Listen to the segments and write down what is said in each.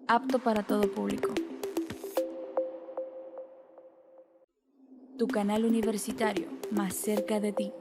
apto para todo público. Tu canal universitario, más cerca de ti.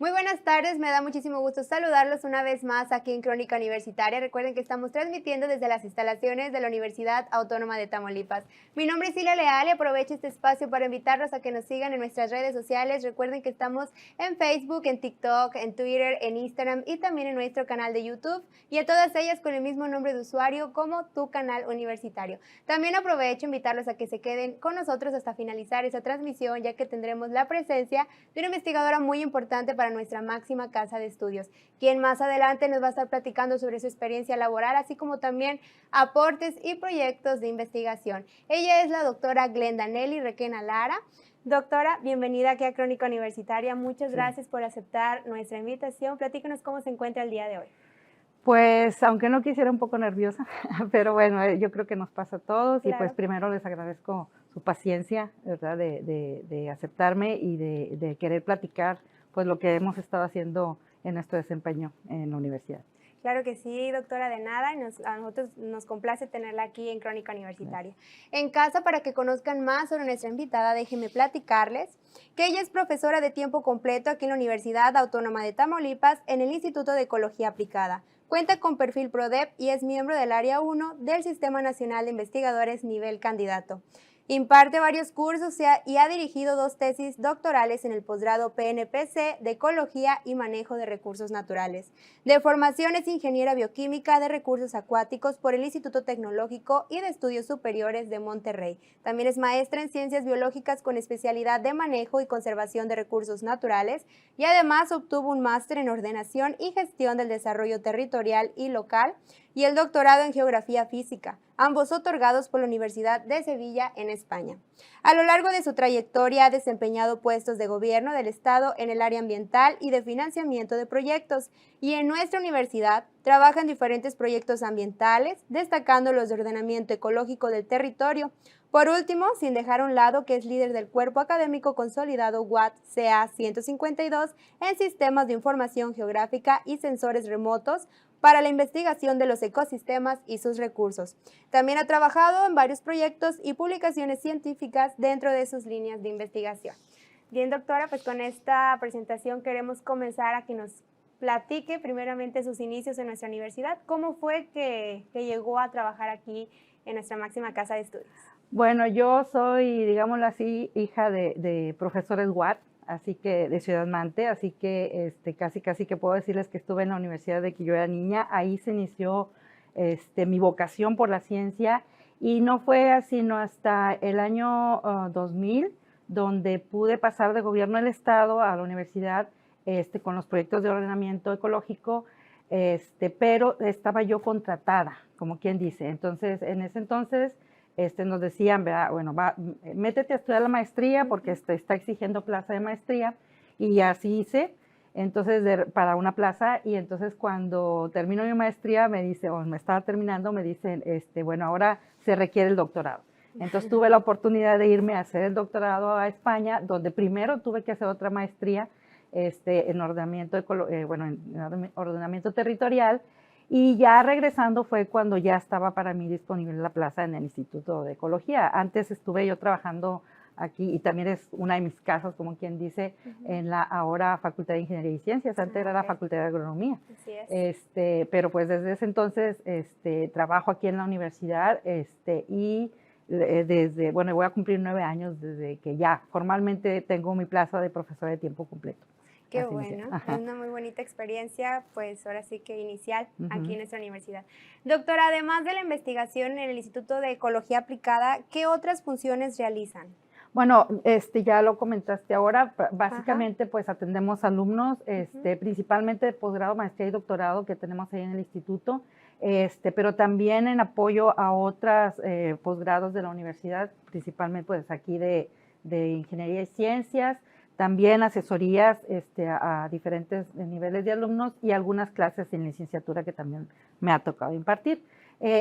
Muy buenas tardes, me da muchísimo gusto saludarlos una vez más aquí en Crónica Universitaria. Recuerden que estamos transmitiendo desde las instalaciones de la Universidad Autónoma de Tamaulipas. Mi nombre es Silvia Leal y aprovecho este espacio para invitarlos a que nos sigan en nuestras redes sociales. Recuerden que estamos en Facebook, en TikTok, en Twitter, en Instagram y también en nuestro canal de YouTube, y a todas ellas con el mismo nombre de usuario como Tu Canal Universitario. También aprovecho invitarlos a que se queden con nosotros hasta finalizar esa transmisión, ya que tendremos la presencia de una investigadora muy importante para nuestra máxima casa de estudios, quien más adelante nos va a estar platicando sobre su experiencia laboral, así como también aportes y proyectos de investigación. Ella es la doctora Glenda Nelly Requena Lara. Doctora, bienvenida aquí a Crónica Universitaria. Muchas gracias por aceptar nuestra invitación. Platícanos cómo se encuentra el día de hoy. Pues, aunque no quisiera, un poco nerviosa, pero bueno, yo creo que nos pasa a todos. Claro. Y pues primero les agradezco su paciencia, ¿verdad?, de aceptarme y de querer platicar pues lo que hemos estado haciendo en nuestro desempeño en la universidad. Claro que sí, doctora, de nada, y a nosotros nos complace tenerla aquí en Crónica Universitaria. En casa, para que conozcan más sobre nuestra invitada, déjenme platicarles que ella es profesora de tiempo completo aquí en la Universidad Autónoma de Tamaulipas en el Instituto de Ecología Aplicada. Cuenta con perfil PRODEP y es miembro del Área 1 del Sistema Nacional de Investigadores Nivel Candidato. Imparte varios cursos y ha dirigido 2 tesis doctorales en el posgrado PNPC de Ecología y Manejo de Recursos Naturales. De formación es ingeniera bioquímica de recursos acuáticos por el Instituto Tecnológico y de Estudios Superiores de Monterrey. También es maestra en Ciencias Biológicas con especialidad de Manejo y Conservación de Recursos Naturales, y además obtuvo un máster en Ordenación y Gestión del Desarrollo Territorial y Local y el doctorado en Geografía Física, ambos otorgados por la Universidad de Sevilla en España. A lo largo de su trayectoria ha desempeñado puestos de gobierno del Estado en el área ambiental y de financiamiento de proyectos, y en nuestra universidad trabaja en diferentes proyectos ambientales, destacando los de ordenamiento ecológico del territorio. Por último, sin dejar a un lado que es líder del Cuerpo Académico Consolidado WAT-CA 152 en Sistemas de Información Geográfica y Sensores Remotos para la investigación de los ecosistemas y sus recursos. También ha trabajado en varios proyectos y publicaciones científicas dentro de sus líneas de investigación. Bien, doctora, pues con esta presentación queremos comenzar a que nos platique primeramente sus inicios en nuestra universidad. ¿Cómo fue que llegó a trabajar aquí en nuestra máxima casa de estudios? Bueno, yo soy, digámoslo así, hija de profesores WAT, así que de Ciudad Mante, así que casi que puedo decirles que estuve en la universidad de que yo era niña. Ahí se inició mi vocación por la ciencia, y no fue sino hasta el año 2000, donde pude pasar de gobierno del estado a la universidad con los proyectos de ordenamiento ecológico, pero estaba yo contratada, como quien dice. Entonces, en ese entonces nos decían, ¿verdad?, bueno, métete a estudiar la maestría porque está exigiendo plaza de maestría, y así hice, entonces, para una plaza. Y entonces cuando termino mi maestría me dice, o me estaba terminando, me dicen, bueno, ahora se requiere el doctorado. Entonces tuve la oportunidad de irme a hacer el doctorado a España, donde primero tuve que hacer otra maestría en ordenamiento, en ordenamiento territorial. Y ya regresando fue cuando ya estaba para mí disponible la plaza en el Instituto de Ecología. Antes estuve yo trabajando aquí, y también es una de mis casas, como quien dice, en la ahora Facultad de Ingeniería y Ciencias. Antes era la Facultad de Agronomía. Así es. Pero pues desde ese entonces trabajo aquí en la universidad, y bueno, voy a cumplir 9 años desde que ya formalmente tengo mi plaza de profesora de tiempo completo. Qué bueno, es una muy bonita experiencia, pues ahora sí que inicial aquí en nuestra universidad. Doctora, además de la investigación en el Instituto de Ecología Aplicada, ¿qué otras funciones realizan? Bueno, ya lo comentaste ahora, básicamente pues atendemos alumnos, principalmente de posgrado, maestría y doctorado que tenemos ahí en el instituto, pero también en apoyo a otros posgrados de la universidad, principalmente pues aquí de Ingeniería y Ciencias, también asesorías a diferentes niveles de alumnos, y algunas clases en licenciatura que también me ha tocado impartir.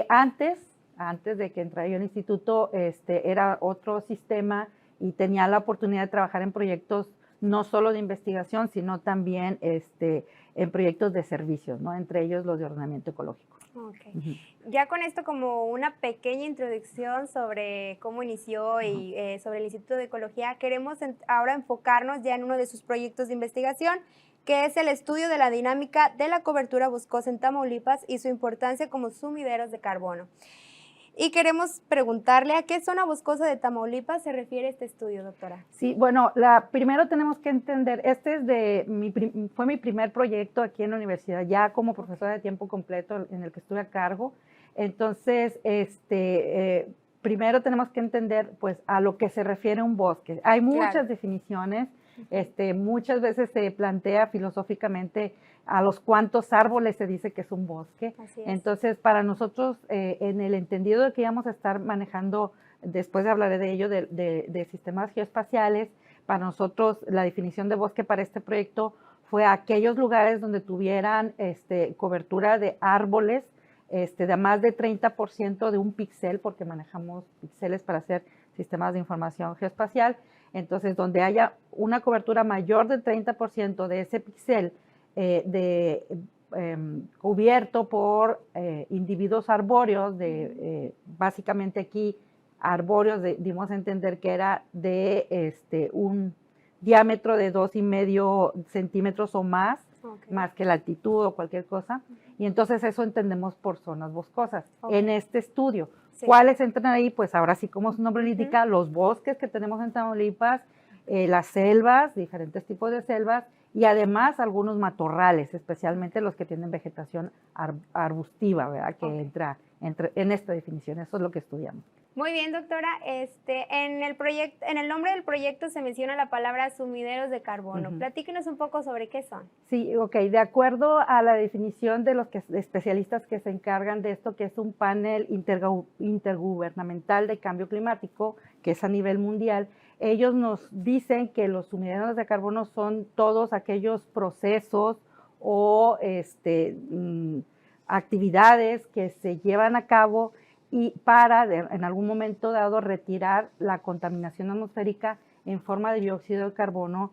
Antes de que entrara yo al instituto, era otro sistema y tenía la oportunidad de trabajar en proyectos no solo de investigación, sino también en proyectos de servicios, ¿no? Entre ellos los de ordenamiento ecológico. Okay. Ya con esto como una pequeña introducción sobre cómo inició y sobre el Instituto de Ecología, queremos ahora enfocarnos ya en uno de sus proyectos de investigación, que es el estudio de la dinámica de la cobertura boscosa en Tamaulipas y su importancia como sumideros de carbono. Y queremos preguntarle a qué zona boscosa de Tamaulipas se refiere este estudio, doctora. Sí, bueno, primero tenemos que entender, fue mi primer proyecto aquí en la universidad, ya como profesora de tiempo completo en el que estuve a cargo. Entonces, primero tenemos que entender pues a lo que se refiere un bosque. Hay muchas definiciones, muchas veces se plantea filosóficamente a los cuántos árboles se dice que es un bosque. Así es. Entonces, para nosotros, en el entendido de que íbamos a estar manejando, después hablaré de ello, de sistemas geoespaciales, para nosotros la definición de bosque para este proyecto fue aquellos lugares donde tuvieran cobertura de árboles de más de 30% de un píxel, porque manejamos píxeles para hacer sistemas de información geoespacial. Entonces, donde haya una cobertura mayor del 30% de ese píxel cubierto por individuos arbóreos, básicamente aquí arbóreos dimos a entender que era de un diámetro de 2,5 centímetros o más, más que la altitud o cualquier cosa, y entonces eso entendemos por zonas boscosas. En este estudio, ¿cuáles entran ahí? Pues ahora sí, como su nombre le indica, los bosques que tenemos en Tamaulipas, las selvas, diferentes tipos de selvas, y además algunos matorrales, especialmente los que tienen vegetación arbustiva, ¿verdad? Que entra en esta definición. Eso es lo que estudiamos. Muy bien, doctora. En el nombre del proyecto se menciona la palabra sumideros de carbono. Platíquenos un poco sobre qué son. Sí, ok. De acuerdo a la definición de los especialistas que se encargan de esto, que es un panel intergubernamental de cambio climático, que es a nivel mundial, ellos nos dicen que los sumideros de carbono son todos aquellos procesos o actividades que se llevan a cabo y para, en algún momento dado, retirar la contaminación atmosférica en forma de dióxido de carbono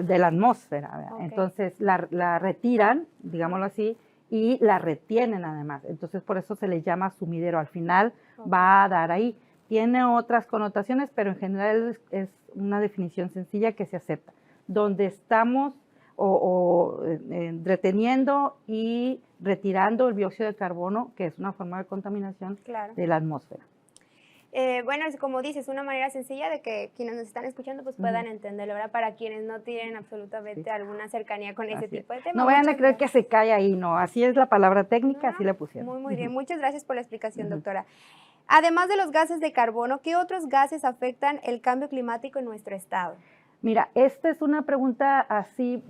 de la atmósfera. Entonces, la retiran, digámoslo así, y la retienen además. Entonces, por eso se les llama sumidero. Al final va a dar ahí. Tiene otras connotaciones, pero en general es una definición sencilla que se acepta. Donde estamos reteniendo y retirando el dióxido de carbono, que es una forma de contaminación de la atmósfera. Bueno, como dices, una manera sencilla de que quienes nos están escuchando pues puedan entenderlo, ¿verdad? Para quienes no tienen absolutamente alguna cercanía con ese tipo de temas. No vayan a creer que se cae ahí, no, así es la palabra técnica, así le pusieron. Muy bien, muchas gracias por la explicación, doctora. Además de los gases de carbono, ¿qué otros gases afectan el cambio climático en nuestro estado? Mira, esta es una pregunta así,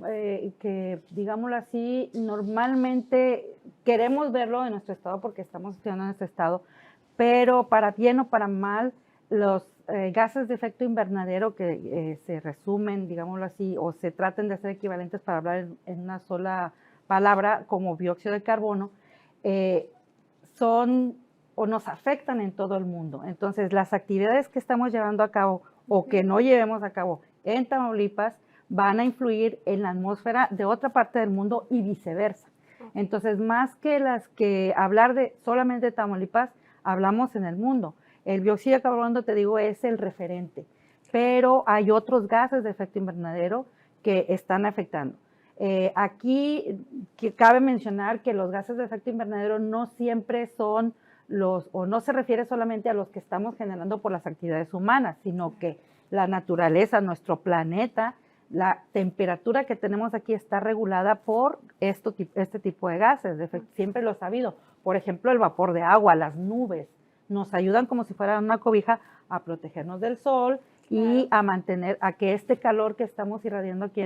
que digámoslo así, normalmente queremos verlo en nuestro estado porque estamos estudiando en nuestro estado, pero para bien o para mal, los gases de efecto invernadero que se resumen, digámoslo así, o se traten de hacer equivalentes para hablar en una sola palabra, como dióxido de carbono, son o nos afectan en todo el mundo. Entonces, las actividades que estamos llevando a cabo o que no llevemos a cabo en Tamaulipas van a influir en la atmósfera de otra parte del mundo y viceversa. Entonces, más que hablar de solamente Tamaulipas, hablamos en el mundo. El dióxido de carbono, te digo, es el referente, pero hay otros gases de efecto invernadero que están afectando. Aquí cabe mencionar que los gases de efecto invernadero no siempre son o no se refiere solamente a los que estamos generando por las actividades humanas, sino que la naturaleza, nuestro planeta, la temperatura que tenemos aquí está regulada por este tipo de gases. Siempre lo he sabido. Por ejemplo, el vapor de agua, las nubes, nos ayudan como si fueran una cobija a protegernos del sol y a mantener, a que este calor que estamos irradiando aquí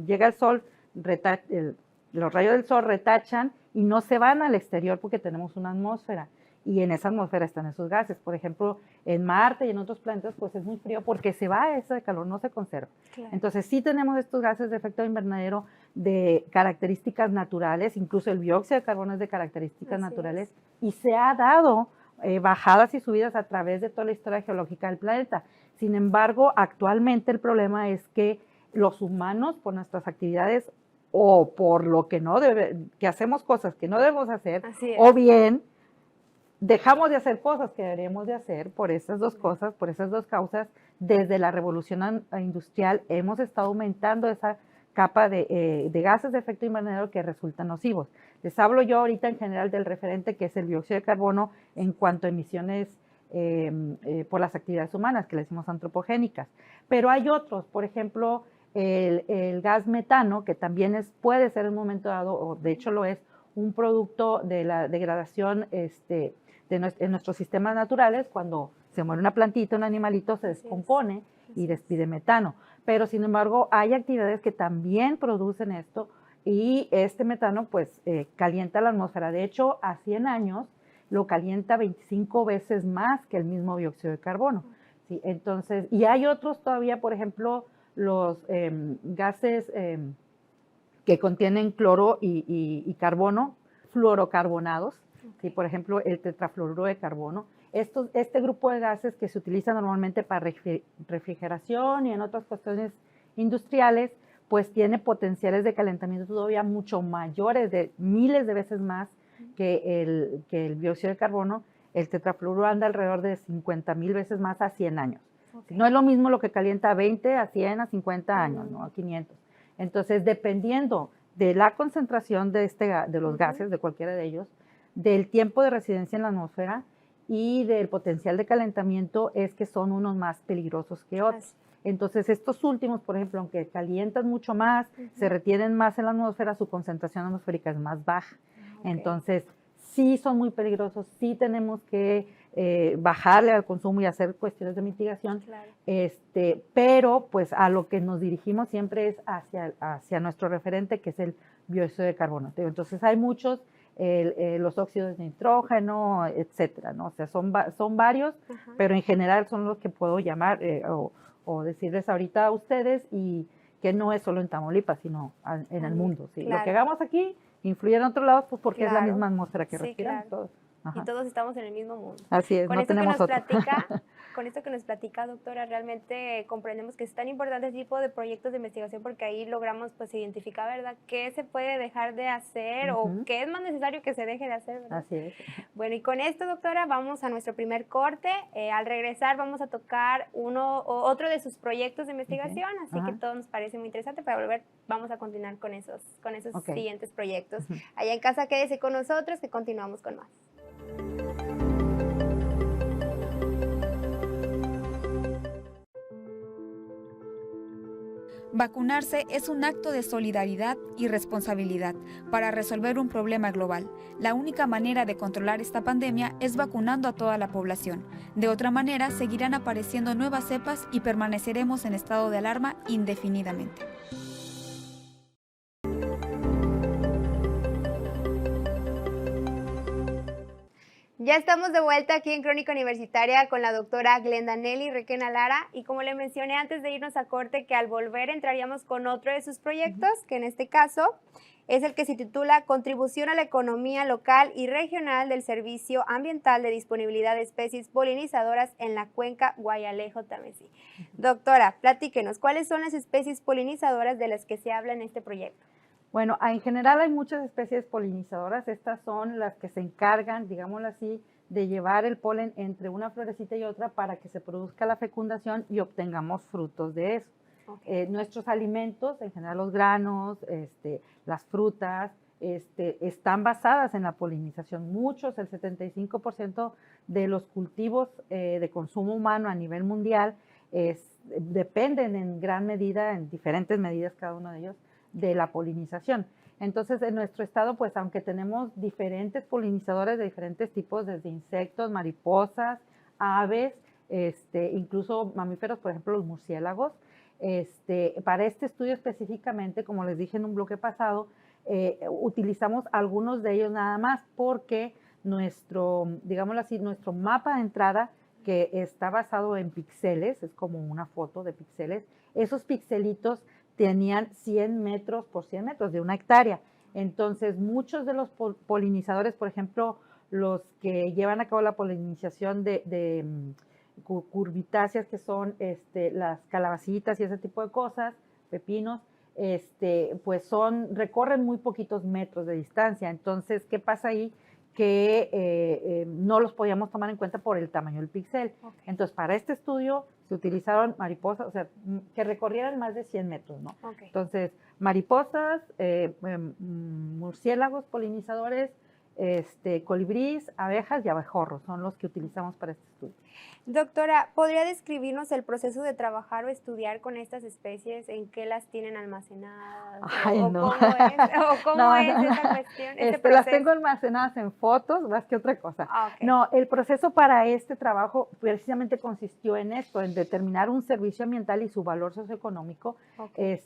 llega el sol, los rayos del sol retachan y no se van al exterior porque tenemos una atmósfera. y en esa atmósfera están esos gases. Por ejemplo, en Marte y en otros planetas, pues es muy frío porque se va ese calor, no se conserva. Claro. Entonces, sí tenemos estos gases de efecto invernadero de características naturales, incluso el dióxido de carbono es de características Así naturales, y se ha dado bajadas y subidas a través de toda la historia geológica del planeta. Sin embargo, actualmente el problema es que los humanos, por nuestras actividades o por lo que no que hacemos cosas que no debemos hacer, Así es. o bien dejamos de hacer cosas que deberíamos de hacer por esas dos cosas, por esas dos causas. Desde la revolución industrial hemos estado aumentando esa capa de gases de efecto invernadero que resultan nocivos. Les hablo yo ahorita en general del referente que es el dióxido de carbono en cuanto a emisiones por las actividades humanas, que le decimos antropogénicas. Pero hay otros, por ejemplo, el gas metano, que también puede ser en un momento dado, o de hecho lo es, un producto de la degradación en nuestros sistemas naturales. Cuando se muere una plantita, un animalito, se descompone y despide metano. Pero, sin embargo, hay actividades que también producen esto y este metano, pues, calienta la atmósfera. De hecho, a 100 años lo calienta 25 veces más que el mismo dióxido de carbono. ¿Sí? Entonces, y hay otros todavía, por ejemplo, los gases que contienen cloro y carbono, fluorocarbonados, ¿sí? Por ejemplo, el tetrafluoruro de carbono. Este grupo de gases que se utiliza normalmente para refrigeración y en otras cuestiones industriales, pues tiene potenciales de calentamiento todavía mucho mayores, de miles de veces más que el dióxido de carbono. El tetrafluoruro anda alrededor de 50,000 veces más a 100 años. Okay. No es lo mismo lo que calienta a 20, a 100, a 50 años, ¿no? A 500. Entonces, dependiendo de la concentración de los gases, de cualquiera de ellos, del tiempo de residencia en la atmósfera y del potencial de calentamiento, es que son unos más peligrosos que otros. Entonces, estos últimos, por ejemplo, aunque calientan mucho más, se retienen más en la atmósfera, su concentración atmosférica es más baja. Okay. Entonces, sí son muy peligrosos, sí tenemos que bajarle al consumo y hacer cuestiones de mitigación, claro. Pero pues a lo que nos dirigimos siempre es hacia nuestro referente, que es el dióxido de carbono. Entonces hay muchos, los óxidos de nitrógeno, etcétera, ¿no? O sea, son varios, pero en general son los que puedo llamar o decirles ahorita a ustedes, y que no es solo en Tamaulipas, sino en el mundo. ¿Sí? Claro. Lo que hagamos aquí influye en otros lados, pues porque es la misma atmósfera que respiramos todos. Y todos estamos en el mismo mundo. Así es, no tenemos otro. Con esto que nos platica, doctora, realmente comprendemos que es tan importante este tipo de proyectos de investigación, porque ahí logramos pues identificar, ¿verdad?, qué se puede dejar de hacer o qué es más necesario que se deje de hacer, ¿verdad? Así es. Bueno, y con esto, doctora, vamos a nuestro primer corte. Al regresar vamos a tocar otro de sus proyectos de investigación, así que todo nos parece muy interesante. Para volver, vamos a continuar con esos siguientes proyectos. Allá en casa, quédese con nosotros, que continuamos con más. Vacunarse es un acto de solidaridad y responsabilidad para resolver un problema global. La única manera de controlar esta pandemia es vacunando a toda la población. De otra manera, seguirán apareciendo nuevas cepas y permaneceremos en estado de alarma indefinidamente. Ya estamos de vuelta aquí en Crónica Universitaria con la doctora Glenda Nelly Requena Lara, y como le mencioné antes de irnos a corte, que al volver entraríamos con otro de sus proyectos, que en este caso es el que se titula Contribución a la economía local y regional del Servicio Ambiental de Disponibilidad de Especies Polinizadoras en la Cuenca Guayalejo-Tamesí. Doctora, platíquenos, ¿cuáles son las especies polinizadoras de las que se habla en este proyecto? Bueno, en general hay muchas especies polinizadoras. Estas son las que se encargan, digámoslo así, de llevar el polen entre una florecita y otra para que se produzca la fecundación y obtengamos frutos de eso. Okay. Nuestros alimentos, en general los granos, las frutas, están basadas en la polinización. Muchos, el 75% de los cultivos de consumo humano a nivel mundial dependen en gran medida, en diferentes medidas cada uno de ellos, de la polinización. Entonces, en nuestro estado, pues aunque tenemos diferentes polinizadores de diferentes tipos, desde insectos, mariposas, aves, incluso mamíferos, por ejemplo, los murciélagos, para este estudio específicamente, como les dije en un bloque pasado, utilizamos algunos de ellos nada más, porque digámoslo así, nuestro mapa de entrada, que está basado en píxeles, es como una foto de píxeles. Esos pixelitos tenían 100 metros por 100 metros, de 1 hectárea. Entonces, muchos de los polinizadores, por ejemplo, los que llevan a cabo la polinización de curvitáceas, que son las calabacitas y ese tipo de cosas, pepinos, pues recorren muy poquitos metros de distancia. Entonces, ¿qué pasa ahí? Que no los podíamos tomar en cuenta por el tamaño del píxel. Okay. Entonces, para este estudio se utilizaron mariposas, o sea, que recorrieran más de 100 metros, ¿no? Okay. Entonces, mariposas, murciélagos polinizadores, colibríes, abejas y abejorros son los que utilizamos para este estudio. Doctora, ¿podría describirnos el proceso de trabajar o estudiar con estas especies? ¿En qué las tienen almacenadas? Ay, ¿O no. cómo es, No, esa cuestión? las tengo almacenadas en fotos más que otra cosa. Okay. No, el proceso para este trabajo precisamente consistió en esto, en determinar un servicio ambiental y su valor socioeconómico, Okay.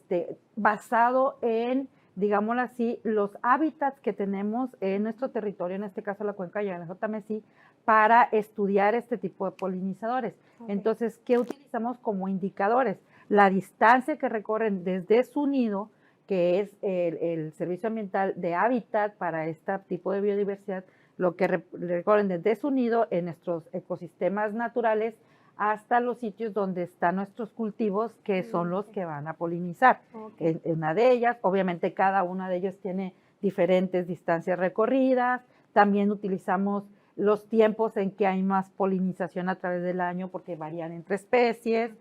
Basado en, digámoslo así, los hábitats que tenemos en nuestro territorio, en este caso la cuenca Yanajo-Tamesí, para estudiar este tipo de polinizadores. Okay. Entonces, ¿qué utilizamos como indicadores? La distancia que recorren desde su nido, que es el servicio ambiental de hábitat para este tipo de biodiversidad, lo que recorren desde su nido en nuestros ecosistemas naturales hasta los sitios donde están nuestros cultivos, que son los que van a polinizar. Okay. En una de ellas, obviamente cada una de ellos tiene diferentes distancias recorridas. También utilizamos los tiempos en que hay más polinización a través del año, porque varían entre especies,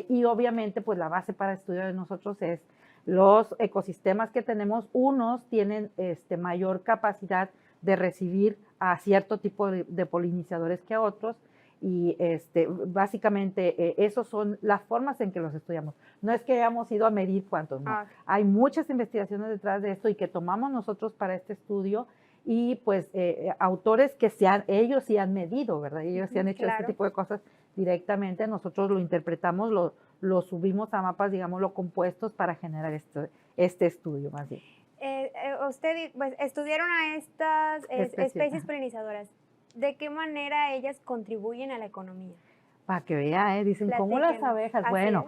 y obviamente pues la base para estudiar de nosotros es los ecosistemas que tenemos. Unos tienen mayor capacidad de recibir a cierto tipo de polinizadores que a otros, y básicamente esos son las formas en que los estudiamos. No es que hayamos ido a medir cuántos, no. Hay muchas investigaciones detrás de esto y que tomamos nosotros para este estudio, y pues autores que ellos sí han medido, ¿verdad? Ellos sí han hecho este tipo de cosas directamente. Nosotros lo interpretamos, lo subimos a mapas, digámoslo, compuestos para generar este estudio más bien. Usted, pues, estudiaron a estas especies polinizadoras. ¿De qué manera ellas contribuyen a la economía? Para que vea, dicen, ¿cómo las abejas? Así bueno,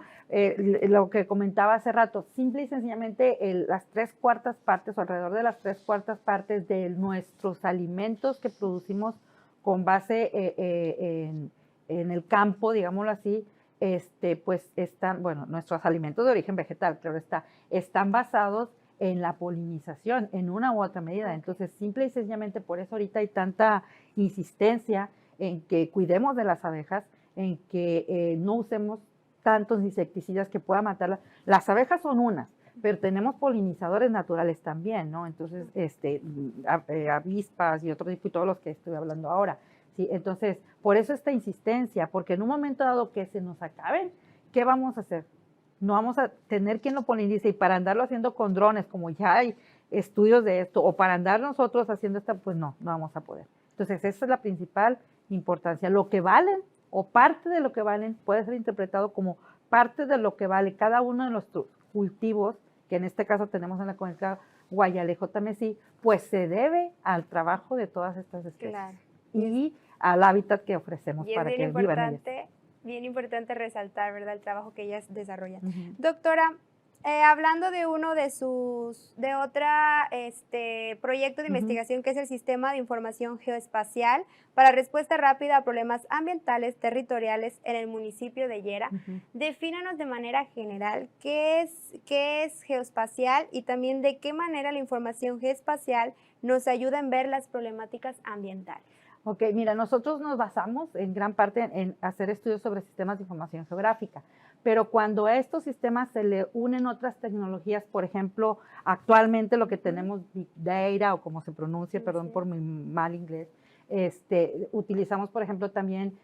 lo que comentaba hace rato, simple y sencillamente las 3/4 partes, o alrededor de las 3/4 partes de nuestros alimentos que producimos con base en el campo, digámoslo así, pues están, bueno, nuestros alimentos de origen vegetal, claro está, están basados en la polinización en una u otra medida. Entonces, simple y sencillamente por eso ahorita hay tanta insistencia en que cuidemos de las abejas, en que no usemos tantos insecticidas que puedan matarlas. Las abejas son unas, pero tenemos polinizadores naturales también, ¿no? Entonces, avispas y otro tipo, y todos los que estoy hablando ahora, ¿sí? Entonces, por eso esta insistencia, porque en un momento dado que se nos acaben, ¿qué vamos a hacer? No vamos a tener quien lo polinice, y para andarlo haciendo con drones, como ya hay estudios de esto, o para andar nosotros haciendo esto, pues no vamos a poder. Entonces, esa es la principal importancia. Lo que valen, o parte de lo que valen, puede ser interpretado como parte de lo que vale cada uno de nuestros cultivos, que en este caso tenemos en la cuenca Guayalejo-Tamesí, pues se debe al trabajo de todas estas especies. Claro. Y al hábitat que ofrecemos para que vivan ellas. Bien importante resaltar, ¿verdad?, el trabajo que ellas desarrollan. Uh-huh. Doctora, hablando de otra proyecto de investigación, que es el Sistema de Información Geoespacial para Respuesta Rápida a Problemas Ambientales Territoriales en el municipio de Yera, defínanos de manera general qué es geoespacial, y también de qué manera la información geoespacial nos ayuda en ver las problemáticas ambientales. Ok, mira, nosotros nos basamos en gran parte en hacer estudios sobre sistemas de información geográfica, pero cuando a estos sistemas se le unen otras tecnologías, por ejemplo, actualmente lo que tenemos Big Data, o como se pronuncia, perdón por mi mal inglés, utilizamos, por ejemplo, también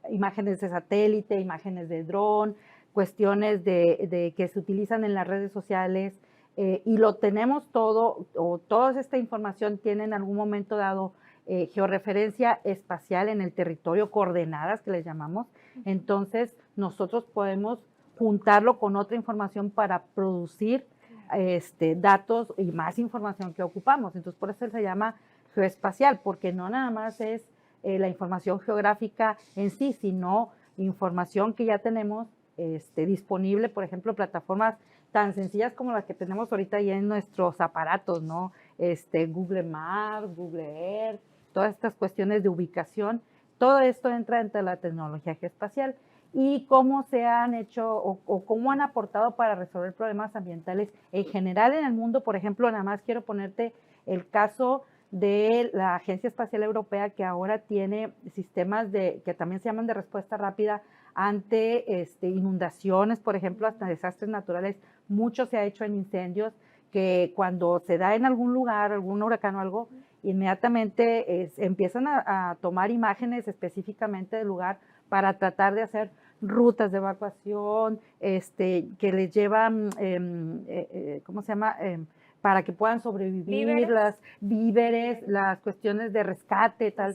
imágenes de satélite, imágenes de dron, cuestiones de que se utilizan en las redes sociales, y lo tenemos todo, o toda esta información tiene en algún momento dado georreferencia espacial en el territorio, coordenadas que les llamamos. Entonces, nosotros podemos juntarlo con otra información para producir datos y más información que ocupamos. Entonces, por eso se llama geoespacial, porque no nada más es la información geográfica en sí, sino información que ya tenemos disponible, por ejemplo, plataformas tan sencillas como las que tenemos ahorita ya en nuestros aparatos, ¿no? Google Maps, Google Earth, todas estas cuestiones de ubicación, todo esto entra dentro de la tecnología geoespacial. Y cómo se han hecho o cómo han aportado para resolver problemas ambientales en general en el mundo. Por ejemplo, nada más quiero ponerte el caso de la Agencia Espacial Europea, que ahora tiene sistemas que también se llaman de respuesta rápida ante inundaciones, por ejemplo, hasta desastres naturales. Mucho se ha hecho en incendios, que cuando se da en algún lugar, algún huracán o algo, inmediatamente empiezan a tomar imágenes específicamente del lugar para tratar de hacer rutas de evacuación, que les llevan, ¿cómo se llama? Para que puedan sobrevivir, las víveres, las cuestiones de rescate, tal.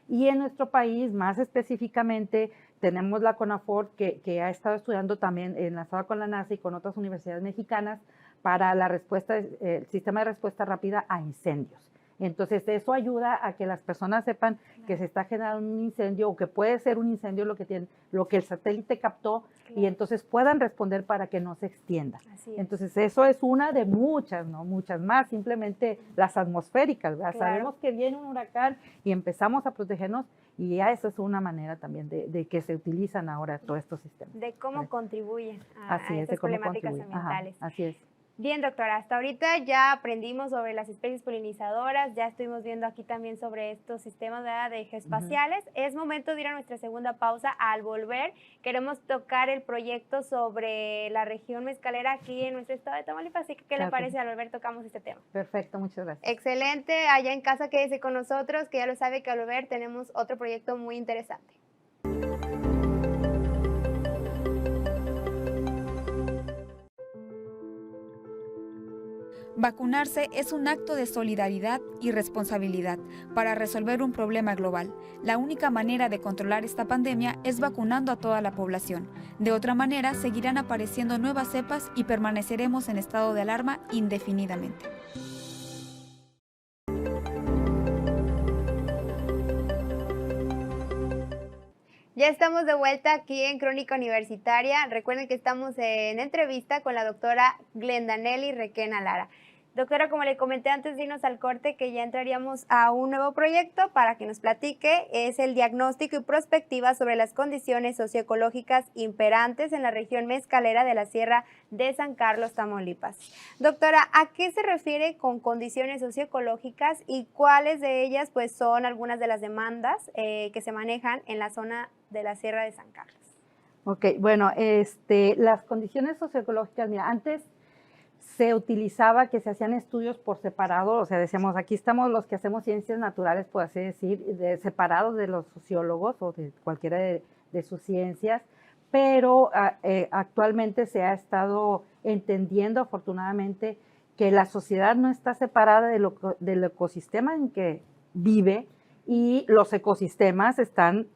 Y en nuestro país, más específicamente, tenemos la CONAFOR, que ha estado estudiando también, enlazada con la NASA y con otras universidades mexicanas, para la respuesta, el sistema de respuesta rápida a incendios. Entonces, eso ayuda a que las personas sepan que se está generando un incendio o que puede ser un incendio lo que el satélite captó, y entonces puedan responder para que no se extienda. Entonces, eso es una de muchas, ¿no? Muchas más, simplemente las atmosféricas, ¿verdad? Sabemos que viene un huracán y empezamos a protegernos, y ya eso es una manera también de que se utilizan ahora todos estos sistemas. De cómo contribuyen a Así es, estas problemáticas ambientales. Ajá, así es. Bien, doctora, hasta ahorita ya aprendimos sobre las especies polinizadoras, ya estuvimos viendo aquí también sobre estos sistemas, ¿verdad?, de geoespaciales. Es momento de ir a nuestra segunda pausa. Al volver, queremos tocar el proyecto sobre la región mezcalera aquí en nuestro estado de Tamaulipas. Así que, ¿qué le parece? Al volver tocamos este tema. Perfecto, muchas gracias. Excelente. Allá en casa quédese con nosotros, que ya lo sabe que al volver tenemos otro proyecto muy interesante. Vacunarse es un acto de solidaridad y responsabilidad para resolver un problema global. La única manera de controlar esta pandemia es vacunando a toda la población. De otra manera, seguirán apareciendo nuevas cepas y permaneceremos en estado de alarma indefinidamente. Ya estamos de vuelta aquí en Crónica Universitaria. Recuerden que estamos en entrevista con la doctora Glendanelly Requena Lara. Doctora, como le comenté antes de irnos al corte, que ya entraríamos a un nuevo proyecto para que nos platique, es el diagnóstico y prospectiva sobre las condiciones socioecológicas imperantes en la región mezcalera de la Sierra de San Carlos, Tamaulipas. Doctora, ¿a qué se refiere con condiciones socioecológicas y cuáles de ellas pues son algunas de las demandas que se manejan en la zona de la Sierra de San Carlos? Ok, bueno, las condiciones socioecológicas, mira, antes se utilizaba que se hacían estudios por separado, o sea, decíamos, aquí estamos los que hacemos ciencias naturales, por así decir, separados de los sociólogos o de cualquiera de sus ciencias, pero actualmente se ha estado entendiendo, afortunadamente, que la sociedad no está separada del ecosistema en que vive, y los ecosistemas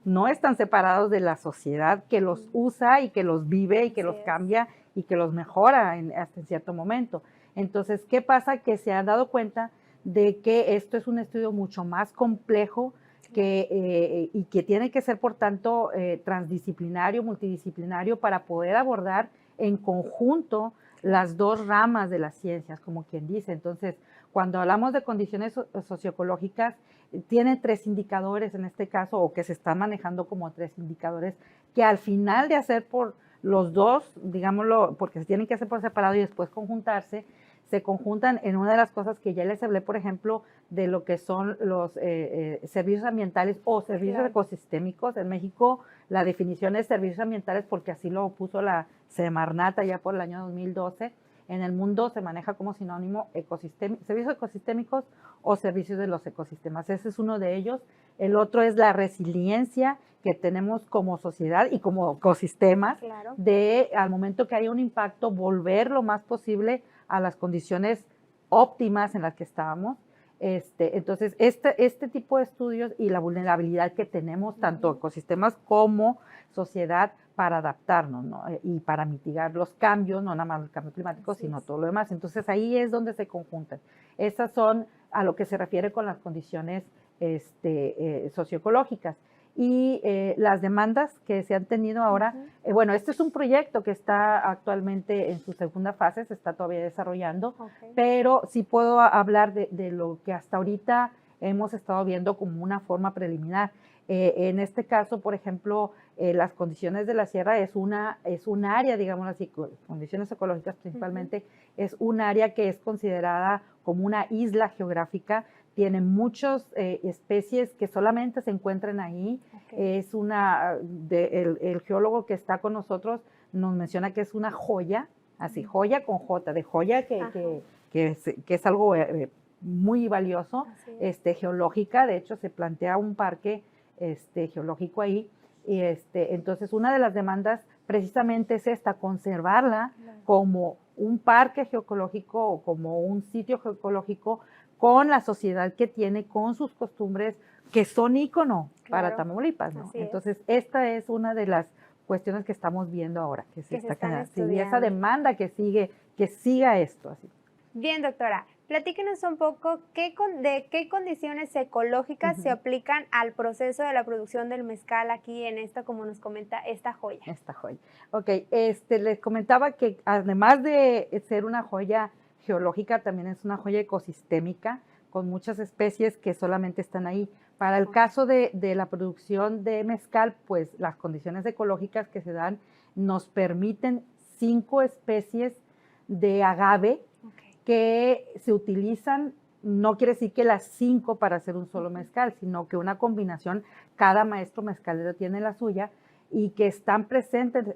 no están separados de la sociedad que los usa y que los vive y que los cambia y que los mejora hasta en cierto momento. Entonces, ¿qué pasa? Que se han dado cuenta de que esto es un estudio mucho más complejo y que tiene que ser, por tanto, transdisciplinario, multidisciplinario, para poder abordar en conjunto las dos ramas de las ciencias, como quien dice. Entonces, cuando hablamos de condiciones socioecológicas, tiene 3 indicadores en este caso, o que se están manejando como 3 indicadores, que al final de hacer por los dos, digámoslo, porque se tienen que hacer por separado y después conjuntarse, se conjuntan en una de las cosas que ya les hablé, por ejemplo, de lo que son los servicios ambientales o servicios ecosistémicos. En México la definición es servicios ambientales porque así lo puso la Semarnat ya por el año 2012. En el mundo se maneja como sinónimo servicios ecosistémicos o servicios de los ecosistemas. Ese es uno de ellos. El otro es la resiliencia que tenemos como sociedad y como ecosistemas, de al momento que haya un impacto, volver lo más posible a las condiciones óptimas en las que estábamos. Entonces, este tipo de estudios y la vulnerabilidad que tenemos, tanto ecosistemas como sociedad, para adaptarnos, ¿no? Y para mitigar los cambios, no nada más el cambio climático, sino todo lo demás. Entonces, ahí es donde se conjuntan. Esas son a lo que se refiere con las condiciones socioecológicas. Y las demandas que se han tenido ahora, bueno, este es un proyecto que está actualmente en su segunda fase, se está todavía desarrollando, pero sí puedo hablar de lo que hasta ahorita hemos estado viendo como una forma preliminar. En este caso, por ejemplo, las condiciones de la sierra es un área, digamos así, condiciones ecológicas principalmente, es un área que es considerada como una isla geográfica. Tiene muchas especies que solamente se encuentran ahí. Es el geólogo que está con nosotros nos menciona que es una joya, así, joya con J, de joya que es algo muy valioso, geológica. De hecho, se plantea un parque geológico ahí. Y entonces, una de las demandas precisamente es esta, conservarla como un parque geocológico o como un sitio geocológico con la sociedad que tiene, con sus costumbres, que son ícono para Tamaulipas, ¿no? Entonces, esta es una de las cuestiones que estamos viendo ahora, que se está generando. Y esa demanda que siga esto. Así. Bien, doctora, platíquenos un poco de qué condiciones ecológicas se aplican al proceso de la producción del mezcal aquí en esta, como nos comenta, esta joya. Esta joya. Ok, les comentaba que además de ser una joya geológica, también es una joya ecosistémica, con muchas especies que solamente están ahí. Para el caso de la producción de mezcal, pues las condiciones ecológicas que se dan nos permiten 5 especies de agave que se utilizan. No quiere decir que las 5 para hacer un solo mezcal, sino que una combinación, cada maestro mezcalero tiene la suya, y que están presentes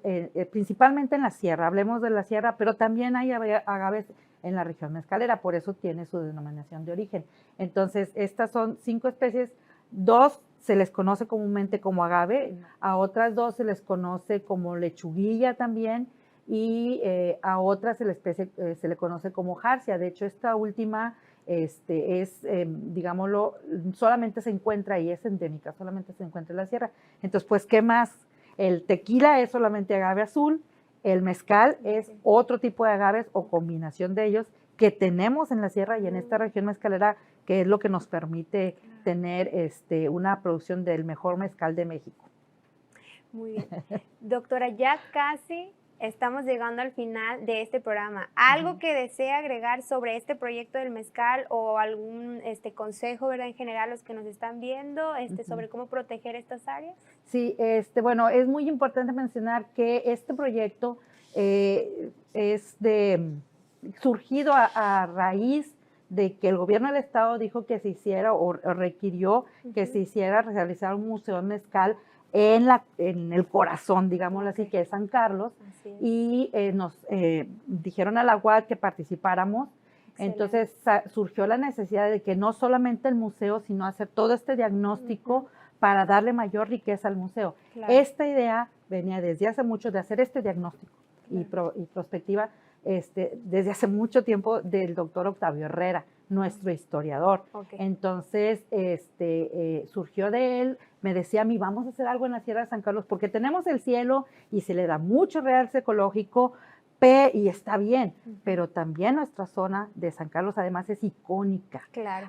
principalmente en la sierra. Hablemos de la sierra, pero también hay agaves en la región mezcalera, por eso tiene su denominación de origen. Entonces, estas son 5 especies. 2 se les conoce comúnmente como agave, a otras 2 se les conoce como lechuguilla también, y a otras se le conoce como jarcia. De hecho, esta última digámoslo, solamente se encuentra ahí, es endémica, solamente se encuentra en la sierra. Entonces, pues, ¿qué más? El tequila es solamente agave azul, el mezcal es otro tipo de agaves o combinación de ellos que tenemos en la sierra y en esta región mezcalera, que es lo que nos permite tener una producción del mejor mezcal de México. Muy bien. Doctora, ya casi estamos llegando al final de este programa. ¿Algo que desea agregar sobre este proyecto del mezcal o algún consejo, ¿verdad, en general, los que nos están viendo, sobre cómo proteger estas áreas? Sí, bueno, es muy importante mencionar que este proyecto es surgido a raíz de que el gobierno del estado dijo que se hiciera o requirió que se hiciera realizar un museo mezcal en el corazón, digámoslo así, que es San Carlos, y nos dijeron a la UAD que participáramos. Entonces surgió la necesidad de que no solamente el museo, sino hacer todo este diagnóstico para darle mayor riqueza al museo. Esta idea venía desde hace mucho de hacer este diagnóstico y prospectiva desde hace mucho tiempo del doctor Octavio Herrera, nuestro historiador. Entonces, surgió de él, me decía a mí, vamos a hacer algo en la Sierra de San Carlos, porque tenemos el cielo y se le da mucho realce ecológico, y está bien, pero también nuestra zona de San Carlos además es icónica.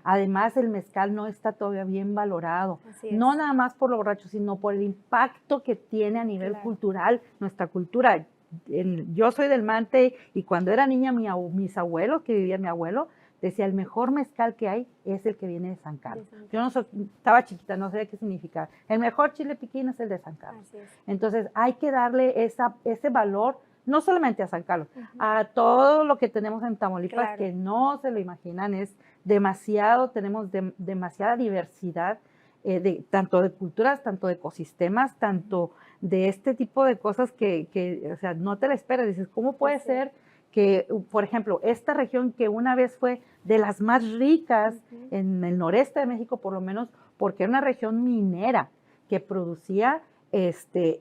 Además, el mezcal no está todavía bien valorado, no nada más por lo borracho, sino por el impacto que tiene a nivel cultural, nuestra cultura. Yo soy del Mante y cuando era niña mis abuelos, que vivía mi abuelo, decía, el mejor mezcal que hay es el que viene de San Carlos. Yo estaba chiquita, no sabía qué significaba. El mejor chile piquín es el de San Carlos. Entonces hay que darle ese valor, no solamente a San Carlos, a todo lo que tenemos en Tamaulipas, que no se lo imaginan, es demasiado, tenemos demasiada diversidad, tanto de culturas, tanto de ecosistemas, tanto de este tipo de cosas que o sea, no te la esperas. Dices, ¿cómo puede ser que, por ejemplo, esta región que una vez fue de las más ricas en el noreste de México, por lo menos, porque era una región minera que producía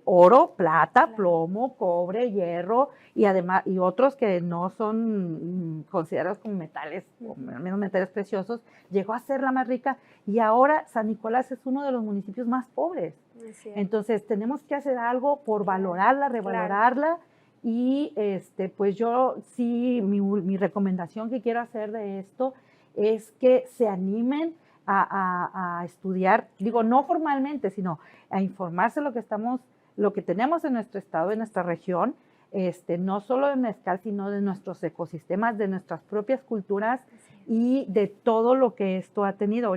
oro, plata, Claro. plomo, cobre, hierro y además y otros que no son considerados como metales o menos metales preciosos, llegó a ser la más rica y ahora San Nicolás es uno de los municipios más pobres. Así es. Entonces tenemos que hacer algo por Claro, valorarla, claro. revalorarla y pues yo sí, mi recomendación que quiero hacer de esto es que se animen a estudiar, digo, no formalmente, sino a informarse lo que tenemos en nuestro estado, en nuestra región, no solo de mezcal, sino de nuestros ecosistemas, de nuestras propias culturas Así es. y de todo lo que esto ha tenido.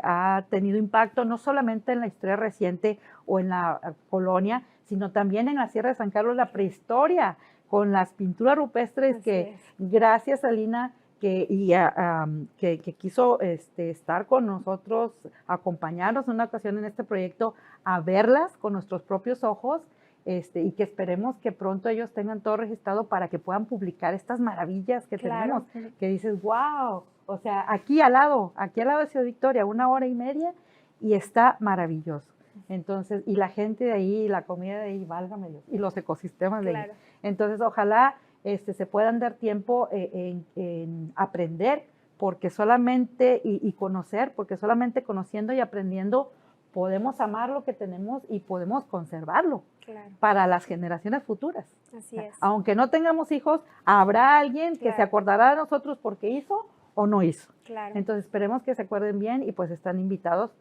Ha tenido impacto no solamente en la historia reciente o en la colonia, sino también en la Sierra de San Carlos, la prehistoria, con las pinturas rupestres Así que es. gracias a Lina que quiso estar con nosotros, acompañarnos en una ocasión en este proyecto, a verlas con nuestros propios ojos, y que esperemos que pronto ellos tengan todo registrado para que puedan publicar estas maravillas que Claro. tenemos, que dices, wow, o sea, aquí al lado de Ciudad Victoria, 1 hora y media, y está maravilloso. Entonces, y la gente de ahí, la comida de ahí, válgame Dios, y los ecosistemas de ahí. Claro. Entonces, ojalá se puedan dar tiempo en aprender, porque solamente, y conocer, porque solamente conociendo y aprendiendo podemos amar lo que tenemos y podemos conservarlo Claro. para las generaciones futuras. Así O sea, es. aunque no tengamos hijos, habrá alguien que se Claro. acordará de nosotros porque hizo o no hizo. Claro. Entonces esperemos que se acuerden bien y pues están invitados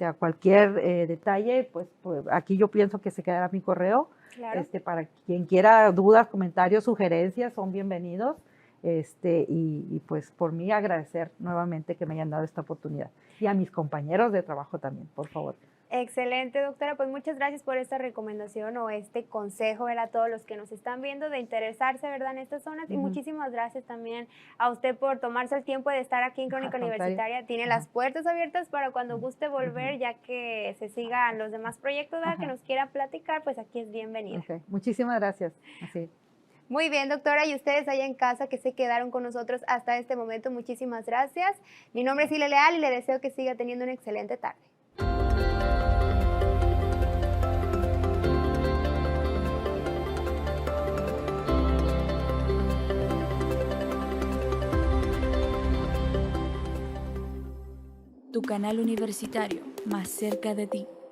a cualquier detalle, pues aquí yo pienso que se quedará mi correo. Claro. Para quien quiera dudas, comentarios, sugerencias, son bienvenidos. Y pues por mí agradecer nuevamente que me hayan dado esta oportunidad. Y a mis compañeros de trabajo también, por favor. Excelente, doctora. Pues muchas gracias por esta recomendación o este consejo, ¿verdad? A todos los que nos están viendo de interesarse, ¿verdad? En estas zonas. Y muchísimas gracias también a usted por tomarse el tiempo de estar aquí en Crónica Universitaria. Tiene las puertas abiertas para cuando guste volver, ya que se sigan los demás proyectos, ¿verdad? Que nos quieran platicar, pues aquí es bienvenida. Okay. Muchísimas gracias. Así. Muy bien, doctora, y ustedes allá en casa que se quedaron con nosotros hasta este momento, muchísimas gracias. Mi nombre es Ile Leal y le deseo que siga teniendo una excelente tarde. Tu canal universitario, más cerca de ti.